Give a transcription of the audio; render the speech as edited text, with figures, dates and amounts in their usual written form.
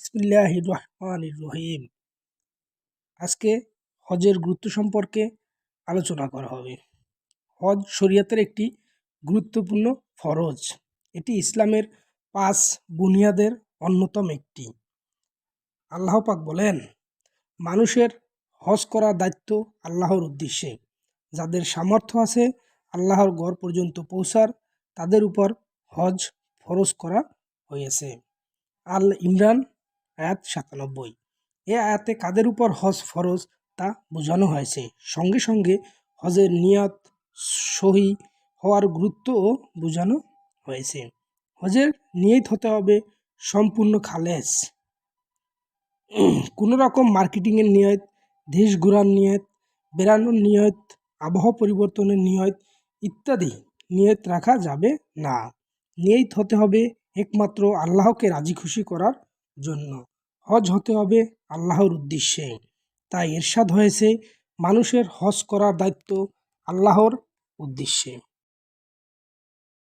বিসমিল্লাহির রহমানির রহিম। আজকে হজের গুরুত্ব সম্পর্কে আলোচনা করা হবে। হজ শরীয়তের একটি গুরুত্বপূর্ণ ফরজ। এটি ইসলামের 5 বুনিয়াদের অন্যতম একটি। আল্লাহ পাক বলেন, মানুষের হজ করার দায়িত্ব আল্লাহর উদ্দেশ্যে। যাদের সামর্থ্য আছে আল্লাহর ঘর পর্যন্ত পৌঁছার, তাদের উপর হজ ফরজ করা হয়েছে। আল ইমরান আয়াত 97। এ আয়াতে কাদের উপর হজ ফরজ তা বোঝানো হয়েছে। সঙ্গে সঙ্গে হজের নিয়ত সহি হওয়ার গুরুত্বও বোঝানো হয়েছে। হজের নিয়ত হতে হবে সম্পূর্ণ খালেস। কোনো রকম মার্কেটিংয়ের নিয়ত, দেশ ঘোরার নিয়ত, বেড়ানোর নিয়ত, আবহাওয়া পরিবর্তনের নিয়ত ইত্যাদি নিয়ত রাখা যাবে না। নিয়ত হতে হবে একমাত্র আল্লাহকে রাজি খুশি করার জন্য। হজ হতে হবে আল্লাহর উদ্দেশ্যে। তাই ইরশাদ হয়েছে, মানুষের হজ করার দায়িত্ব আল্লাহর উদ্দেশ্যে।